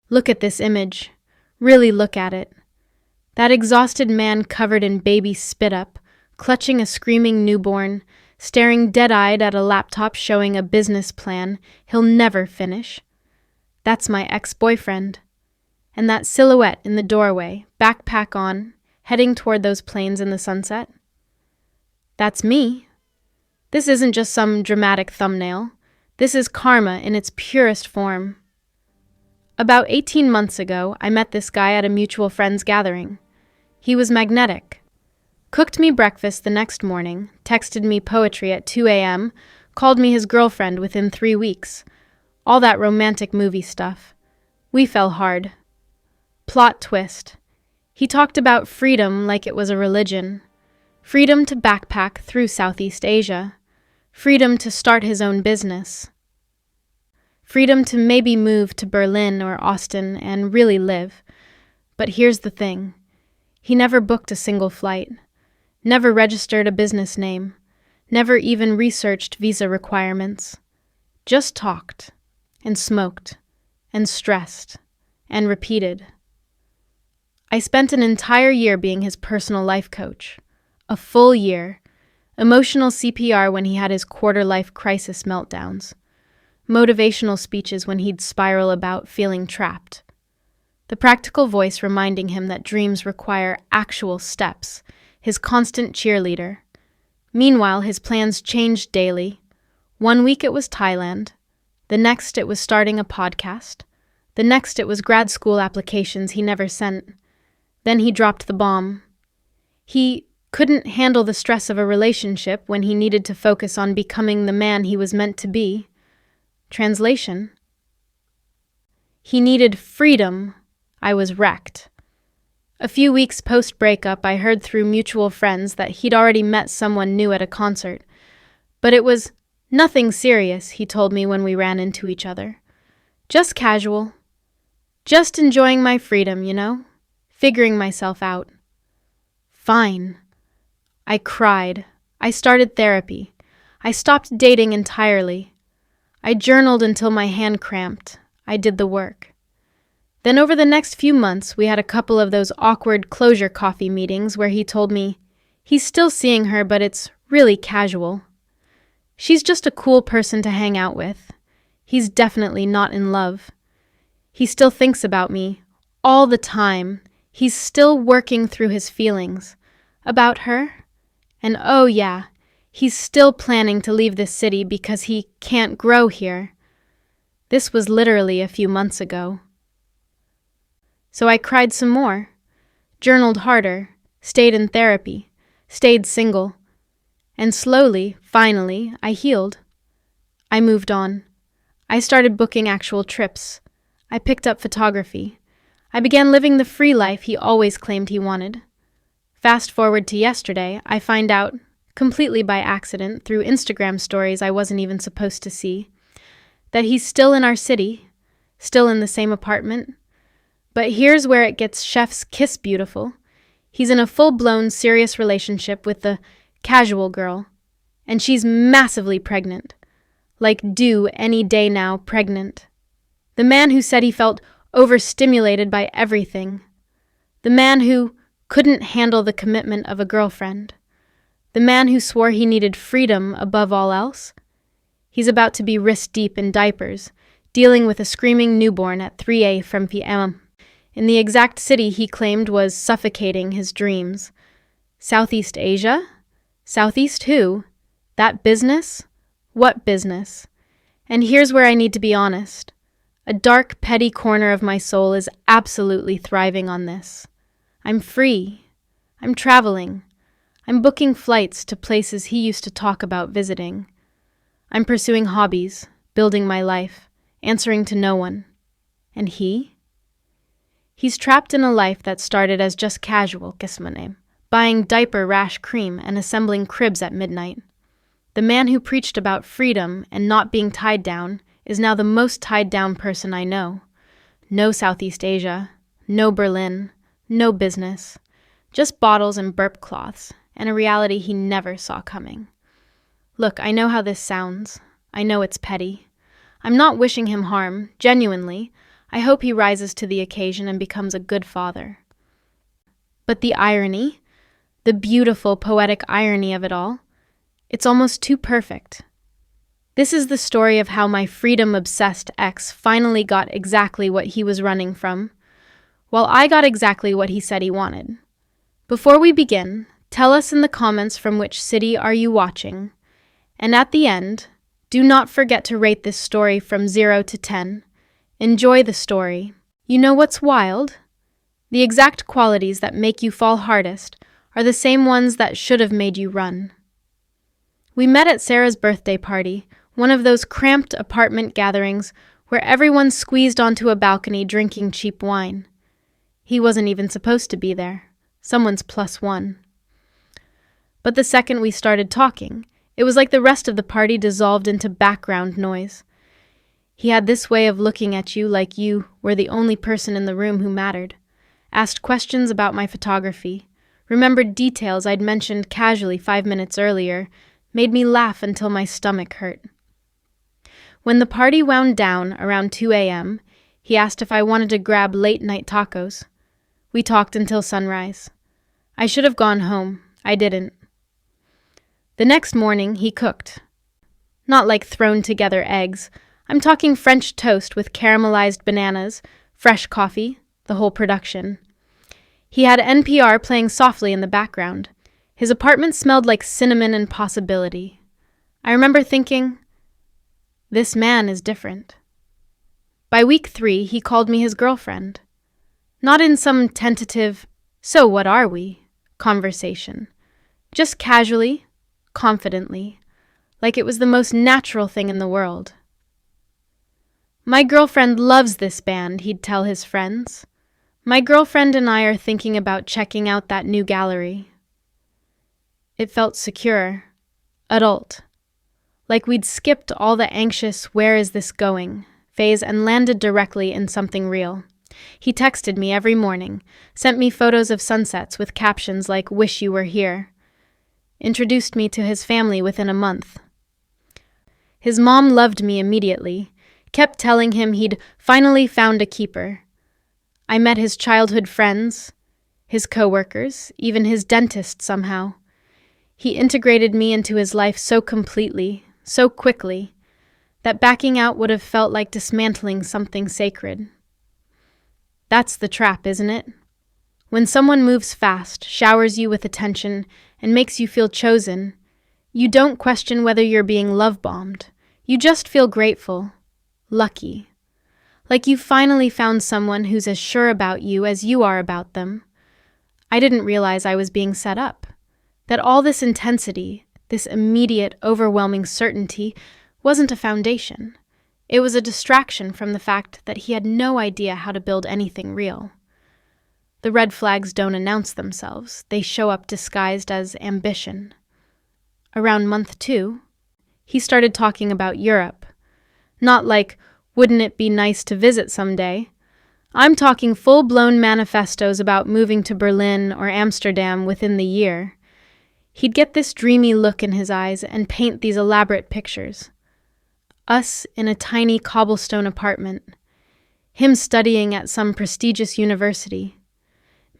Look at this image. Really look at it. That exhausted man covered in baby spit-up, clutching a screaming newborn, staring dead-eyed at a laptop showing a business plan he'll never finish. That's my ex-boyfriend. And that silhouette in the doorway, backpack on, heading toward those planes in the sunset. That's me. This isn't just some dramatic thumbnail. This is karma in its purest form. About 18 months ago, I met this guy at a mutual friend's gathering. He was magnetic. Cooked me breakfast the next morning, texted me poetry at 2 a.m., called me his girlfriend within 3 weeks. All that romantic movie stuff. We fell hard. Plot twist. He talked about freedom like it was a religion. Freedom to backpack through Southeast Asia. Freedom to start his own business. Freedom to maybe move to Berlin or Austin and really live. But here's the thing. He never booked a single flight. Never registered a business name. Never even researched visa requirements. Just talked. And smoked. And stressed. And repeated. I spent an entire year being his personal life coach. A full year. Emotional CPR when he had his quarter-life crisis meltdowns. Motivational speeches when he'd spiral about feeling trapped. The practical voice reminding him that dreams require actual steps, his constant cheerleader. Meanwhile, his plans changed daily. 1 week it was Thailand. The next it was starting a podcast. The next it was grad school applications he never sent. Then he dropped the bomb. He couldn't handle the stress of a relationship when he needed to focus on becoming the man he was meant to be. Translation. He needed freedom. I was wrecked. A few weeks post-breakup, I heard through mutual friends that he'd already met someone new at a concert. But it was nothing serious, he told me when we ran into each other. Just casual. Just enjoying my freedom, you know? Figuring myself out. Fine. I cried. I started therapy. I stopped dating entirely. I journaled until my hand cramped. I did the work. Then over the next few months, we had a couple of those awkward closure coffee meetings where he told me he's still seeing her, but it's really casual. She's just a cool person to hang out with. He's definitely not in love. He still thinks about me all the time. He's still working through his feelings. About her? And oh yeah, he's still planning to leave this city because he can't grow here. This was literally a few months ago. So I cried some more, journaled harder, stayed in therapy, stayed single. And slowly, finally, I healed. I moved on. I started booking actual trips. I picked up photography. I began living the free life he always claimed he wanted. Fast forward to yesterday, I find out, completely by accident through Instagram stories I wasn't even supposed to see, that he's still in our city, still in the same apartment. But here's where it gets chef's kiss beautiful. He's in a full-blown serious relationship with the casual girl, and she's massively pregnant. Like due any day now pregnant. The man who said he felt overstimulated by everything. The man who couldn't handle the commitment of a girlfriend. The man who swore he needed freedom above all else. He's about to be wrist-deep in diapers, dealing with a screaming newborn at 3 p.m. in the exact city he claimed was suffocating his dreams. Southeast Asia? Southeast who? That business? What business? And here's where I need to be honest. A dark, petty corner of my soul is absolutely thriving on this. I'm free. I'm traveling. I'm booking flights to places he used to talk about visiting. I'm pursuing hobbies, building my life, answering to no one. And he? He's trapped in a life that started as just casual, kismanem, buying diaper rash cream and assembling cribs at midnight. The man who preached about freedom and not being tied down is now the most tied down person I know. No Southeast Asia, no Berlin, no business, just bottles and burp cloths, and a reality he never saw coming. Look, I know how this sounds. I know it's petty. I'm not wishing him harm, genuinely. I hope he rises to the occasion and becomes a good father. But the irony, the beautiful poetic irony of it all, it's almost too perfect. This is the story of how my freedom-obsessed ex finally got exactly what he was running from, while I got exactly what he said he wanted. Before we begin, tell us in the comments from which city are you watching, and at the end, do not forget to rate this story from 0 to 10. Enjoy the story. You know what's wild? The exact qualities that make you fall hardest are the same ones that should have made you run. We met at Sarah's birthday party, one of those cramped apartment gatherings where everyone's squeezed onto a balcony drinking cheap wine. He wasn't even supposed to be there. Someone's +1. But the second we started talking, it was like the rest of the party dissolved into background noise. He had this way of looking at you like you were the only person in the room who mattered, asked questions about my photography, remembered details I'd mentioned casually 5 minutes earlier, made me laugh until my stomach hurt. When the party wound down around 2 a.m., he asked if I wanted to grab late-night tacos. We talked until sunrise. I should have gone home. I didn't. The next morning, he cooked. Not like thrown-together eggs. I'm talking French toast with caramelized bananas, fresh coffee, the whole production. He had NPR playing softly in the background. His apartment smelled like cinnamon and possibility. I remember thinking, this man is different. By week 3, he called me his girlfriend. Not in some tentative, so what are we, conversation. Just casually, confidently, like it was the most natural thing in the world. My girlfriend loves this band, he'd tell his friends. My girlfriend and I are thinking about checking out that new gallery. It felt secure, adult, like we'd skipped all the anxious "where is this going" phase and landed directly in something real. He texted me every morning, sent me photos of sunsets with captions like "wish you were here," introduced me to his family within a month. His mom loved me immediately, kept telling him he'd finally found a keeper. I met his childhood friends, his coworkers, even his dentist somehow. He integrated me into his life so completely, so quickly, that backing out would have felt like dismantling something sacred. That's the trap, isn't it? When someone moves fast, showers you with attention, and makes you feel chosen, you don't question whether you're being love-bombed. You just feel grateful, lucky. Like you finally found someone who's as sure about you as you are about them. I didn't realize I was being set up. That all this intensity, this immediate, overwhelming certainty, wasn't a foundation. It was a distraction from the fact that he had no idea how to build anything real. The red flags don't announce themselves. They show up disguised as ambition. Around month 2, he started talking about Europe. Not like, wouldn't it be nice to visit someday? I'm talking full-blown manifestos about moving to Berlin or Amsterdam within the year. He'd get this dreamy look in his eyes and paint these elaborate pictures. Us in a tiny cobblestone apartment. Him studying at some prestigious university.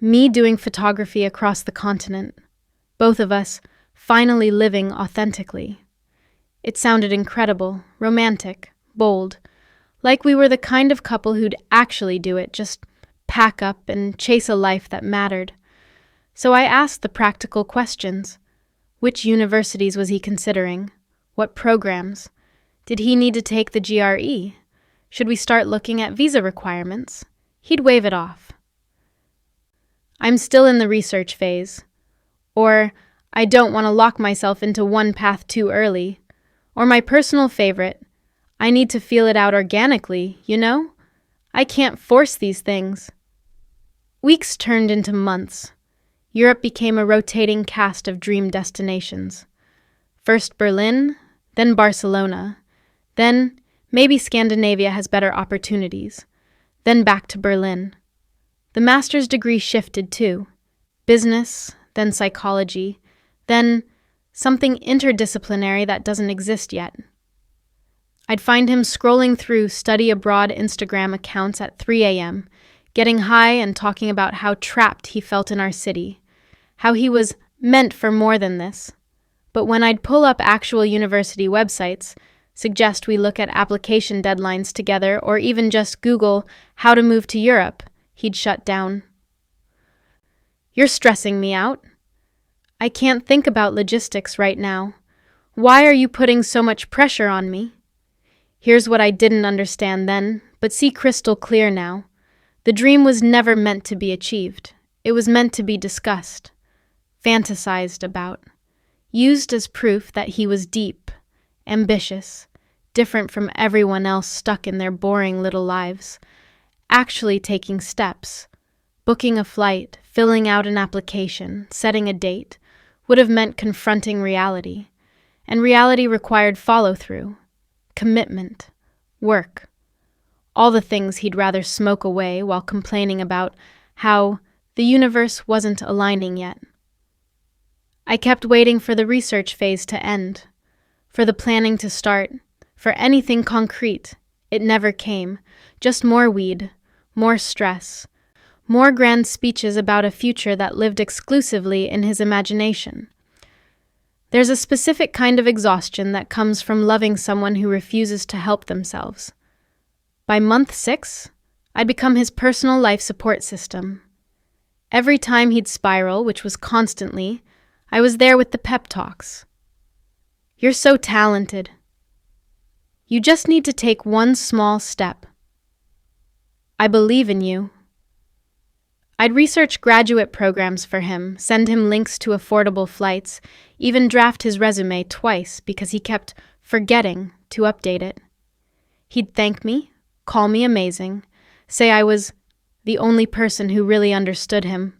Me doing photography across the continent. Both of us finally living authentically. It sounded incredible, romantic, bold, like we were the kind of couple who'd actually do it, just pack up and chase a life that mattered. So I asked the practical questions. Which universities was he considering? What programs? Did he need to take the GRE? Should we start looking at visa requirements? He'd wave it off. I'm still in the research phase. Or, I don't want to lock myself into one path too early. Or my personal favorite, I need to feel it out organically, you know? I can't force these things. Weeks turned into months. Europe became a rotating cast of dream destinations. First Berlin, then Barcelona, then maybe Scandinavia has better opportunities, then back to Berlin. The master's degree shifted too. Business, then psychology, then something interdisciplinary that doesn't exist yet. I'd find him scrolling through study abroad Instagram accounts at 3 a.m., getting high and talking about how trapped he felt in our city, how he was meant for more than this. But when I'd pull up actual university websites, suggest we look at application deadlines together, or even just Google how to move to Europe, he'd shut down. "You're stressing me out. I can't think about logistics right now. Why are you putting so much pressure on me?" Here's what I didn't understand then, but see crystal clear now. The dream was never meant to be achieved. It was meant to be discussed, fantasized about, used as proof that he was deep, ambitious, different from everyone else stuck in their boring little lives, actually taking steps. Booking a flight, filling out an application, setting a date, would have meant confronting reality. And reality required follow-through, commitment, work. All the things he'd rather smoke away while complaining about how the universe wasn't aligning yet. I kept waiting for the research phase to end, for the planning to start, for anything concrete. It never came, just more weed, more stress, more grand speeches about a future that lived exclusively in his imagination. There's a specific kind of exhaustion that comes from loving someone who refuses to help themselves. By month 6, I'd become his personal life support system. Every time he'd spiral, which was constantly, I was there with the pep talks. "You're so talented. You just need to take one small step. I believe in you." I'd research graduate programs for him, send him links to affordable flights, even draft his resume twice because he kept forgetting to update it. He'd thank me, call me amazing, say I was the only person who really understood him.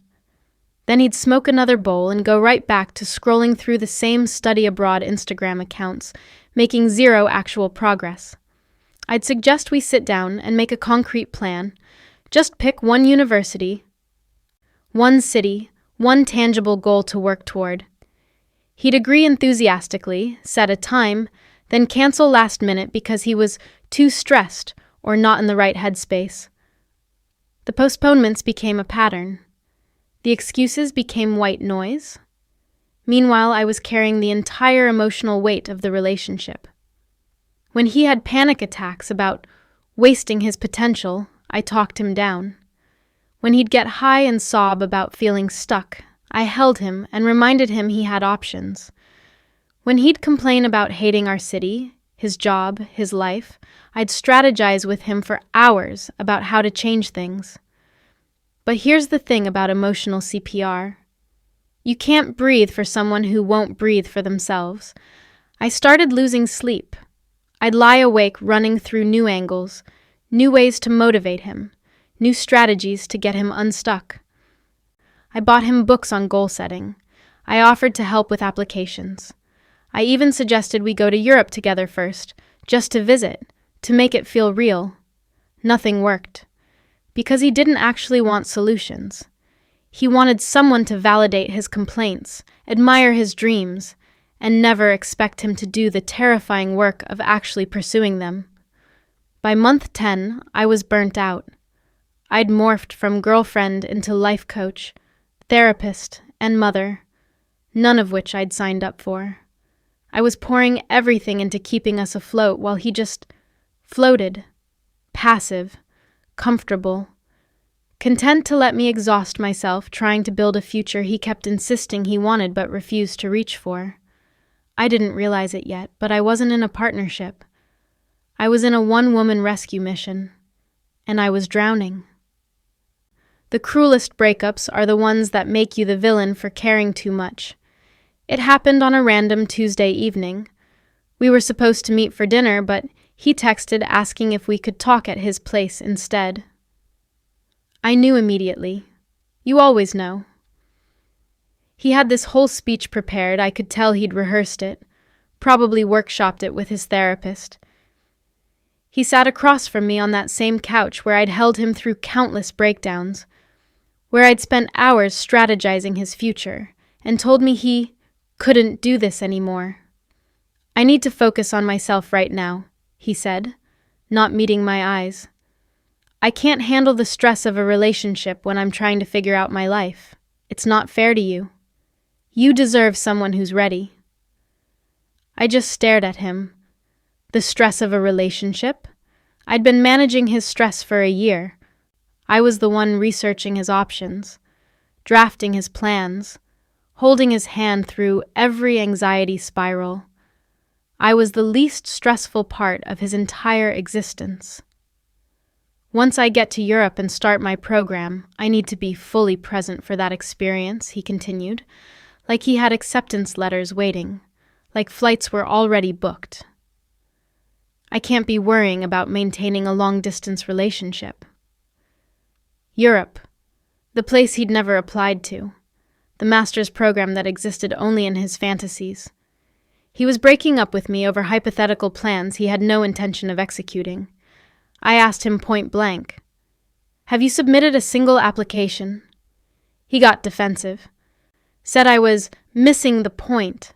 Then he'd smoke another bowl and go right back to scrolling through the same study abroad Instagram accounts, making zero actual progress. I'd suggest we sit down and make a concrete plan. Just pick one university, one city, one tangible goal to work toward. He'd agree enthusiastically, set a time, then cancel last minute because he was too stressed or not in the right headspace. The postponements became a pattern. The excuses became white noise. Meanwhile, I was carrying the entire emotional weight of the relationship. When he had panic attacks about wasting his potential, I talked him down. When he'd get high and sob about feeling stuck, I held him and reminded him he had options. When he'd complain about hating our city, his job, his life, I'd strategize with him for hours about how to change things. But here's the thing about emotional CPR. You can't breathe for someone who won't breathe for themselves. I started losing sleep. I'd lie awake running through new angles, new ways to motivate him, new strategies to get him unstuck. I bought him books on goal setting. I offered to help with applications. I even suggested we go to Europe together first, just to visit, to make it feel real. Nothing worked. Because he didn't actually want solutions. He wanted someone to validate his complaints, admire his dreams, and never expect him to do the terrifying work of actually pursuing them. By month 10, I was burnt out. I'd morphed from girlfriend into life coach, therapist, and mother, none of which I'd signed up for. I was pouring everything into keeping us afloat while he just floated, passive, comfortable, content to let me exhaust myself trying to build a future he kept insisting he wanted but refused to reach for. I didn't realize it yet, but I wasn't in a partnership. I was in a one-woman rescue mission, and I was drowning. The cruelest breakups are the ones that make you the villain for caring too much. It happened on a random Tuesday evening. We were supposed to meet for dinner, but he texted asking if we could talk at his place instead. I knew immediately. You always know. He had this whole speech prepared. I could tell he'd rehearsed it, probably workshopped it with his therapist. He sat across from me on that same couch where I'd held him through countless breakdowns, where I'd spent hours strategizing his future, and told me he couldn't do this anymore. I need to focus on myself right now, he said, not meeting my eyes. I can't handle the stress of a relationship when I'm trying to figure out my life. It's not fair to you. You deserve someone who's ready. I just stared at him. The stress of a relationship? I'd been managing his stress for a year. I was the one researching his options, drafting his plans, holding his hand through every anxiety spiral. I was the least stressful part of his entire existence. Once I get to Europe and start my program, I need to be fully present for that experience, he continued, like he had acceptance letters waiting, like flights were already booked. I can't be worrying about maintaining a long-distance relationship. Europe, the place he'd never applied to, the master's program that existed only in his fantasies. He was breaking up with me over hypothetical plans he had no intention of executing. I asked him point blank, "Have you submitted a single application?" He got defensive, said I was missing the point,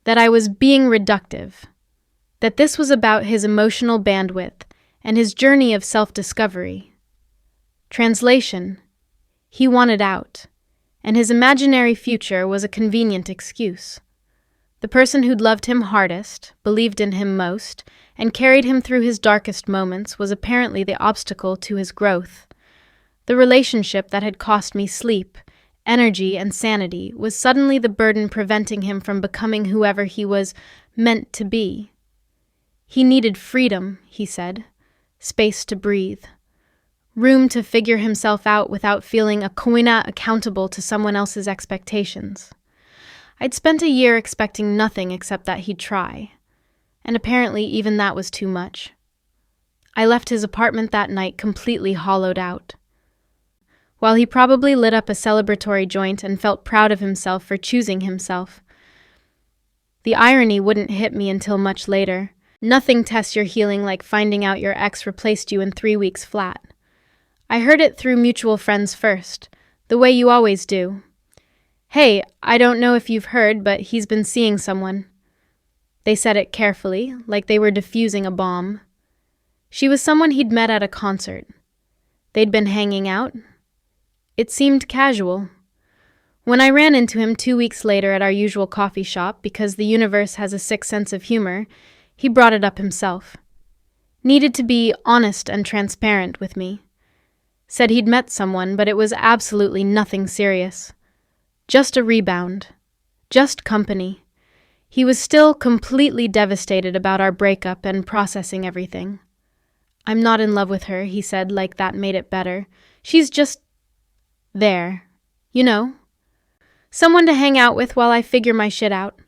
that I was being reductive, that this was about his emotional bandwidth and his journey of self-discovery. Translation: he wanted out, and his imaginary future was a convenient excuse. The person who'd loved him hardest, believed in him most, and carried him through his darkest moments was apparently the obstacle to his growth. The relationship that had cost me sleep, energy, and sanity was suddenly the burden preventing him from becoming whoever he was meant to be. He needed freedom, he said, space to breathe, room to figure himself out without feeling a koina accountable to someone else's expectations. I'd spent a year expecting nothing except that he'd try, and apparently even that was too much. I left his apartment that night completely hollowed out. While he probably lit up a celebratory joint and felt proud of himself for choosing himself, the irony wouldn't hit me until much later. Nothing tests your healing like finding out your ex replaced you in 3 weeks flat. I heard it through mutual friends first, the way you always do. "Hey, I don't know if you've heard, but he's been seeing someone." They said it carefully, like they were defusing a bomb. She was someone he'd met at a concert. They'd been hanging out. It seemed casual. When I ran into him 2 weeks later at our usual coffee shop, because the universe has a sick sense of humor, he brought it up himself. Needed to be honest and transparent with me. Said he'd met someone, but it was absolutely nothing serious. Just a rebound. Just company. He was still completely devastated about our breakup and processing everything. "I'm not in love with her," he said, like that made it better. "She's just there. You know? Someone to hang out with while I figure my shit out."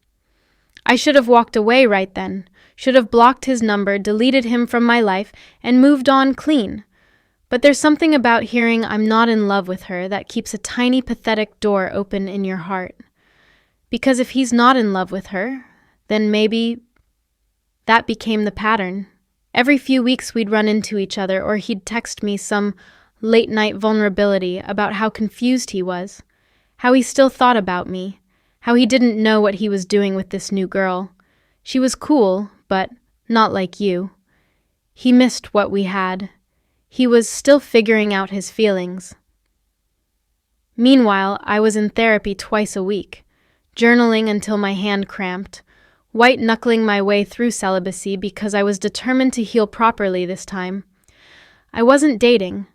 I should have walked away right then. Should have blocked his number, deleted him from my life, and moved on clean. But there's something about hearing I'm not in love with her that keeps a tiny pathetic door open in your heart. Because if he's not in love with her, then maybe that became the pattern. Every few weeks we'd run into each other, or he'd text me some late-night vulnerability about how confused he was, how he still thought about me, how he didn't know what he was doing with this new girl. She was cool, but not like you. He missed what we had. He was still figuring out his feelings. Meanwhile, I was in therapy twice a week, journaling until my hand cramped, white-knuckling my way through celibacy because I was determined to heal properly this time. I wasn't dating,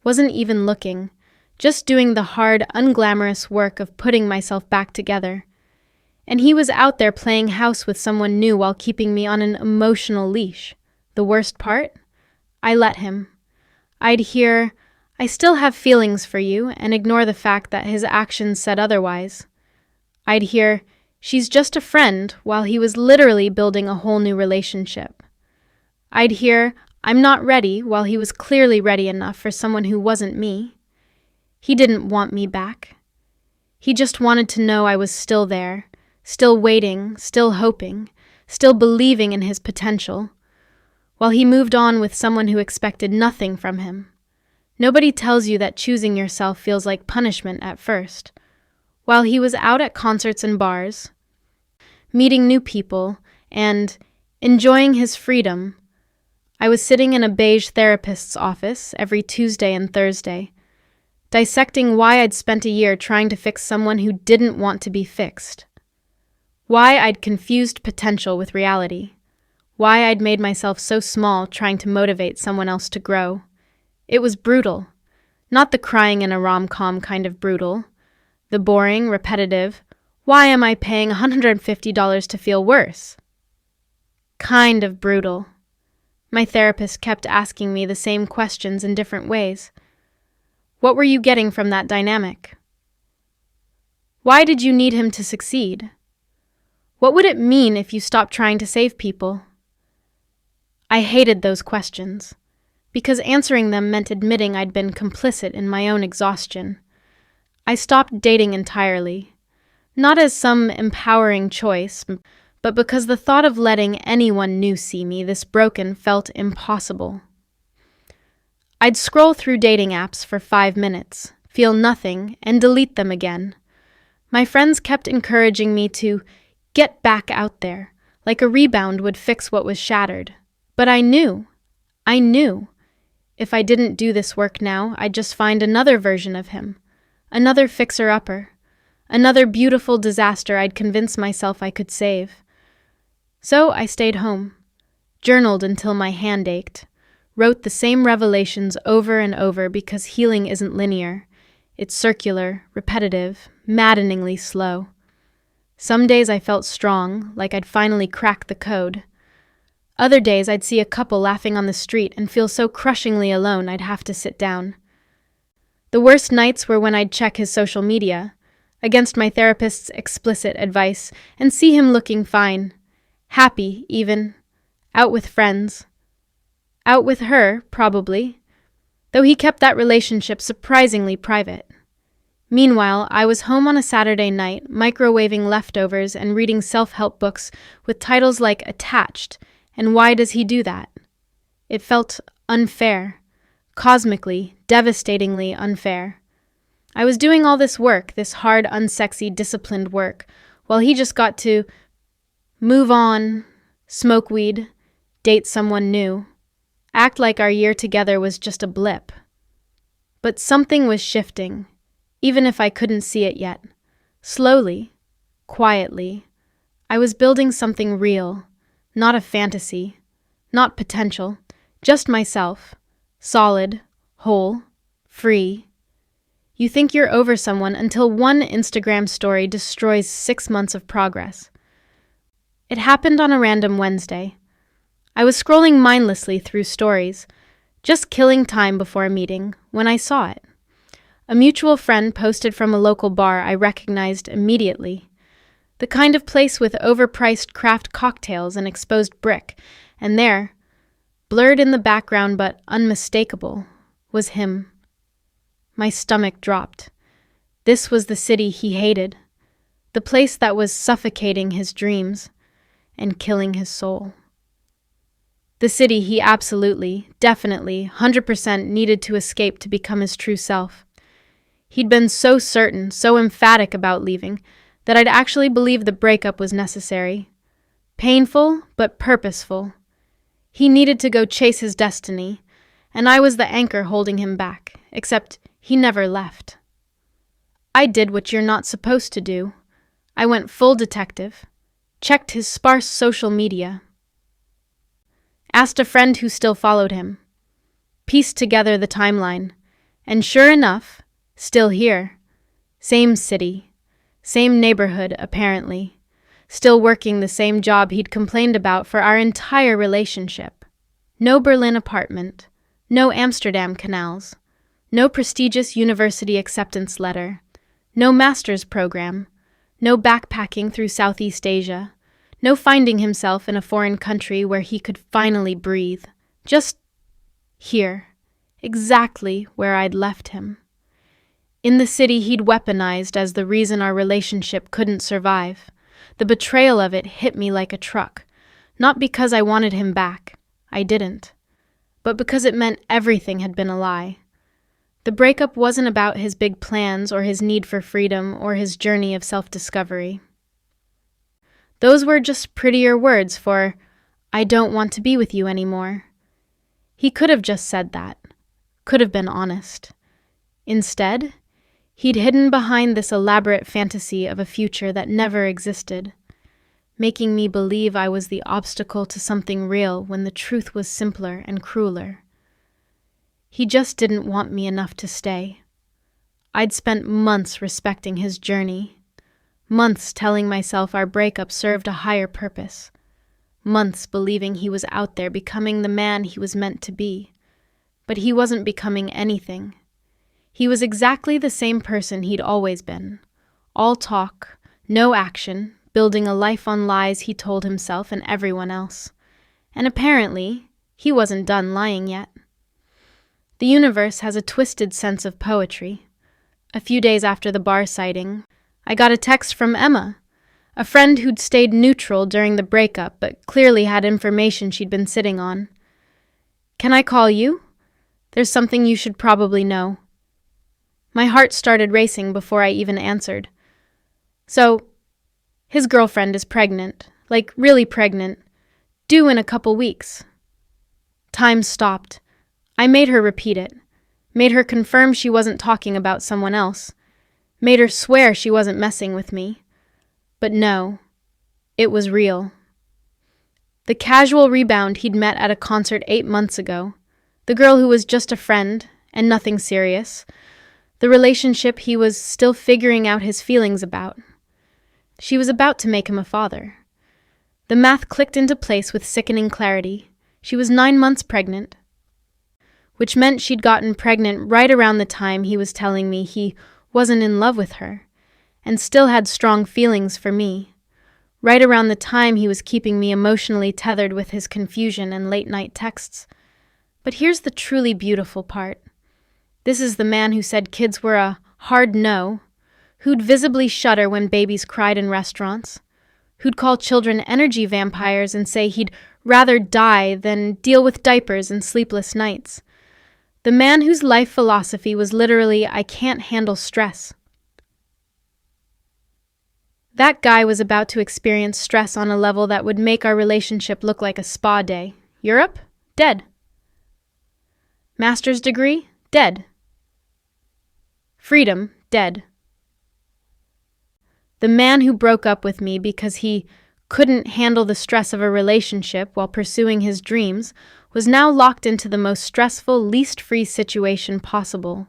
wasn't even looking, just doing the hard, unglamorous work of putting myself back together. And he was out there playing house with someone new while keeping me on an emotional leash. The worst part? I let him. I'd hear, "I still have feelings for you," and ignore the fact that his actions said otherwise. I'd hear, "She's just a friend," while he was literally building a whole new relationship. I'd hear, "I'm not ready," while he was clearly ready enough for someone who wasn't me. He didn't want me back. He just wanted to know I was still there, still waiting, still hoping, still believing in his potential, while he moved on with someone who expected nothing from him. Nobody tells you that choosing yourself feels like punishment at first. While he was out at concerts and bars, meeting new people, and enjoying his freedom. I was sitting in a beige therapist's office every Tuesday and Thursday, dissecting why I'd spent a year trying to fix someone who didn't want to be fixed. Why I'd confused potential with reality. Why I'd made myself so small trying to motivate someone else to grow. It was brutal. Not the crying in a rom-com kind of brutal. The boring, repetitive, why am I paying $150 to feel worse? Kind of brutal. My therapist kept asking me the same questions in different ways. What were you getting from that dynamic? Why did you need him to succeed? What would it mean if you stopped trying to save people? I hated those questions, because answering them meant admitting I'd been complicit in my own exhaustion. I stopped dating entirely, not as some empowering choice, but because the thought of letting anyone new see me this broken felt impossible. I'd scroll through dating apps for 5 minutes, feel nothing, and delete them again. My friends kept encouraging me to get back out there, like a rebound would fix what was shattered. But I knew. If I didn't do this work now, I'd just find another version of him, another fixer-upper, another beautiful disaster I'd convince myself I could save. So I stayed home, journaled until my hand ached, wrote the same revelations over and over because healing isn't linear. It's circular, repetitive, maddeningly slow. Some days I felt strong, like I'd finally cracked the code. Other days I'd see a couple laughing on the street and feel so crushingly alone I'd have to sit down. The worst nights were when I'd check his social media, against my therapist's explicit advice, and see him looking fine, happy even, out with friends. Out with her, probably, though he kept that relationship surprisingly private. Meanwhile, I was home on a Saturday night, microwaving leftovers and reading self-help books with titles like Attached and Why Does He Do That? It felt unfair, cosmically, devastatingly unfair. I was doing all this work, this hard, unsexy, disciplined work, while he just got to move on, smoke weed, date someone new, act like our year together was just a blip. But something was shifting, even if I couldn't see it yet. Slowly, quietly, I was building something real, not a fantasy, not potential, just myself, solid, whole, free. You think you're over someone until one Instagram story destroys 6 months of progress. It happened on a random Wednesday. I was scrolling mindlessly through stories, just killing time before a meeting, when I saw it. A mutual friend posted from a local bar I recognized immediately. The kind of place with overpriced craft cocktails and exposed brick, and there, blurred in the background but unmistakable, was him. My stomach dropped. This was the city he hated, the place that was suffocating his dreams and killing his soul. The city he absolutely, definitely, 100% needed to escape to become his true self. He'd been so certain, so emphatic about leaving, that I'd actually believed the breakup was necessary. Painful, but purposeful. He needed to go chase his destiny, and I was the anchor holding him back, except he never left. I did what you're not supposed to do. I went full detective, checked his sparse social media, asked a friend who still followed him, pieced together the timeline, and sure enough, still here. Same city, same neighborhood, apparently. Still working the same job he'd complained about for our entire relationship. No Berlin apartment, no Amsterdam canals, no prestigious university acceptance letter, no master's program, no backpacking through Southeast Asia, no finding himself in a foreign country where he could finally breathe. Just here, exactly where I'd left him. In the city he'd weaponized as the reason our relationship couldn't survive. The betrayal of it hit me like a truck, not because I wanted him back, I didn't, but because it meant everything had been a lie. The breakup wasn't about his big plans or his need for freedom or his journey of self-discovery. Those were just prettier words for, "I don't want to be with you anymore." He could have just said that, could have been honest. Instead, he'd hidden behind this elaborate fantasy of a future that never existed, making me believe I was the obstacle to something real when the truth was simpler and crueler. He just didn't want me enough to stay. I'd spent months respecting his journey, months telling myself our breakup served a higher purpose, months believing he was out there becoming the man he was meant to be. But he wasn't becoming anything. He was exactly the same person he'd always been. All talk, no action, building a life on lies he told himself and everyone else. And apparently, he wasn't done lying yet. The universe has a twisted sense of poetry. A few days after the bar sighting, I got a text from Emma, a friend who'd stayed neutral during the breakup but clearly had information she'd been sitting on. "Can I call you? There's something you should probably know." My heart started racing before I even answered. "So, his girlfriend is pregnant, like really pregnant, due in a couple weeks." Time stopped. I made her repeat it, made her confirm she wasn't talking about someone else, made her swear she wasn't messing with me. But no, it was real. The casual rebound he'd met at a concert 8 months ago, the girl who was just a friend and nothing serious, the relationship he was still figuring out his feelings about. She was about to make him a father. The math clicked into place with sickening clarity. She was 9 months pregnant, which meant she'd gotten pregnant right around the time he was telling me he wasn't in love with her, and still had strong feelings for me, right around the time he was keeping me emotionally tethered with his confusion and late-night texts. But here's the truly beautiful part. This is the man who said kids were a hard no, who'd visibly shudder when babies cried in restaurants, who'd call children energy vampires and say he'd rather die than deal with diapers and sleepless nights. The man whose life philosophy was literally, "I can't handle stress." That guy was about to experience stress on a level that would make our relationship look like a spa day. Europe? Dead. Master's degree? Dead. Freedom? Dead. The man who broke up with me because he couldn't handle the stress of a relationship while pursuing his dreams was now locked into the most stressful, least free situation possible.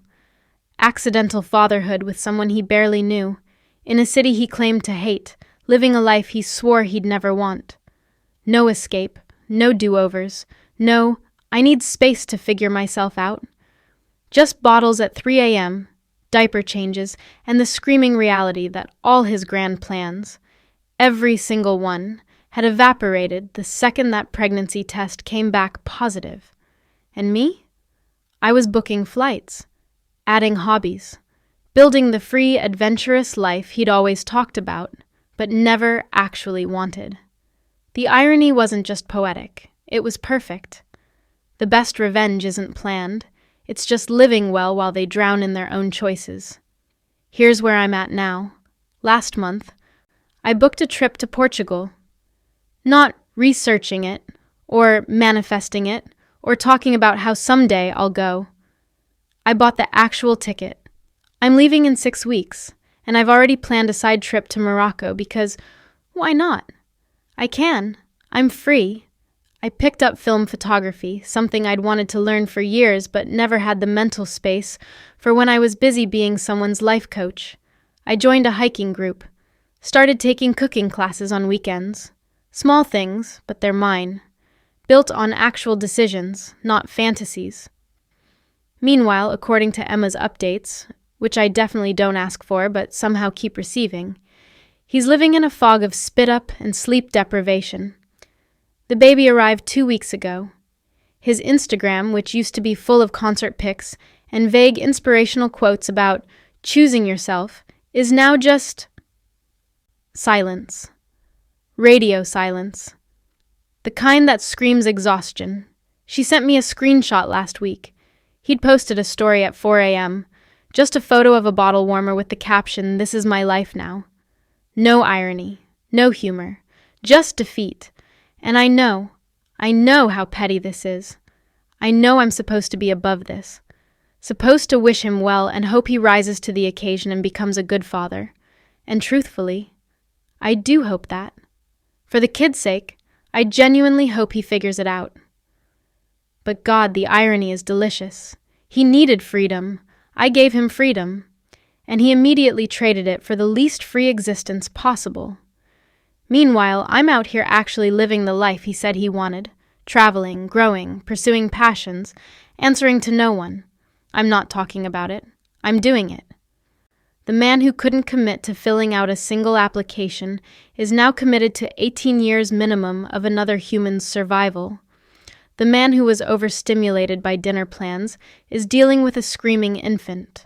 Accidental fatherhood with someone he barely knew, in a city he claimed to hate, living a life he swore he'd never want. No escape, no do-overs, no, "I need space to figure myself out." Just bottles at 3 a.m., diaper changes, and the screaming reality that all his grand plans, every single one, had evaporated the second that pregnancy test came back positive. And me? I was booking flights, adding hobbies, building the free, adventurous life he'd always talked about, but never actually wanted. The irony wasn't just poetic, it was perfect. The best revenge isn't planned, it's just living well while they drown in their own choices. Here's where I'm at now. Last month, I booked a trip to Portugal. Not researching it, or manifesting it, or talking about how someday I'll go. I bought the actual ticket. I'm leaving in 6 weeks, and I've already planned a side trip to Morocco because, why not? I can. I'm free. I picked up film photography, something I'd wanted to learn for years but never had the mental space for when I was busy being someone's life coach. I joined a hiking group, started taking cooking classes on weekends. Small things, but they're mine. Built on actual decisions, not fantasies. Meanwhile, according to Emma's updates, which I definitely don't ask for but somehow keep receiving, he's living in a fog of spit-up and sleep deprivation. The baby arrived 2 weeks ago. His Instagram, which used to be full of concert pics and vague inspirational quotes about choosing yourself, is now just silence. Radio silence. The kind that screams exhaustion. She sent me a screenshot last week. He'd posted a story at 4 a.m., just a photo of a bottle warmer with the caption, "This is my life now." No irony, no humor, just defeat. And I know, I know how petty this is. I know I'm supposed to be above this. Supposed to wish him well and hope he rises to the occasion and becomes a good father. And truthfully, I do hope that. For the kid's sake, I genuinely hope he figures it out. But God, the irony is delicious. He needed freedom. I gave him freedom. And he immediately traded it for the least free existence possible. Meanwhile, I'm out here actually living the life he said he wanted, traveling, growing, pursuing passions, answering to no one. I'm not talking about it. I'm doing it. The man who couldn't commit to filling out a single application is now committed to 18 years minimum of another human's survival. The man who was overstimulated by dinner plans is dealing with a screaming infant.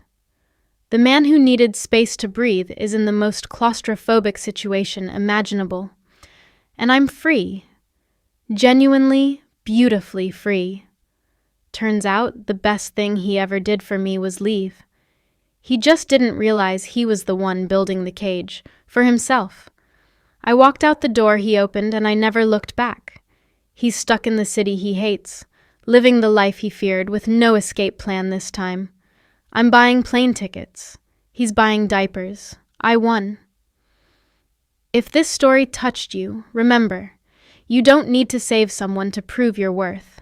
The man who needed space to breathe is in the most claustrophobic situation imaginable. And I'm free. Genuinely, beautifully free. Turns out the best thing he ever did for me was leave. He just didn't realize he was the one building the cage, for himself. I walked out the door he opened and I never looked back. He's stuck in the city he hates, living the life he feared with no escape plan this time. I'm buying plane tickets. He's buying diapers. I won. If this story touched you, remember, you don't need to save someone to prove your worth.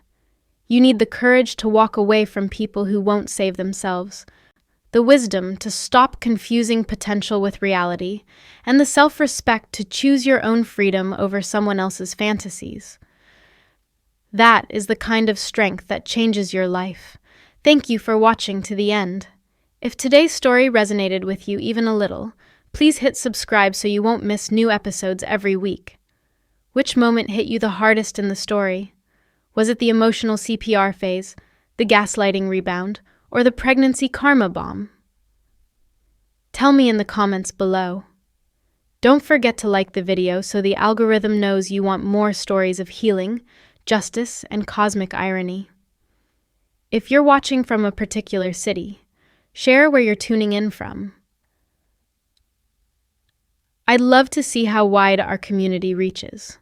You need the courage to walk away from people who won't save themselves, the wisdom to stop confusing potential with reality, and the self-respect to choose your own freedom over someone else's fantasies. That is the kind of strength that changes your life. Thank you for watching to the end. If today's story resonated with you even a little, please hit subscribe so you won't miss new episodes every week. Which moment hit you the hardest in the story? Was it the emotional CPR phase, the gaslighting rebound, or the pregnancy karma bomb? Tell me in the comments below. Don't forget to like the video so the algorithm knows you want more stories of healing, justice, and cosmic irony. If you're watching from a particular city, share where you're tuning in from. I'd love to see how wide our community reaches.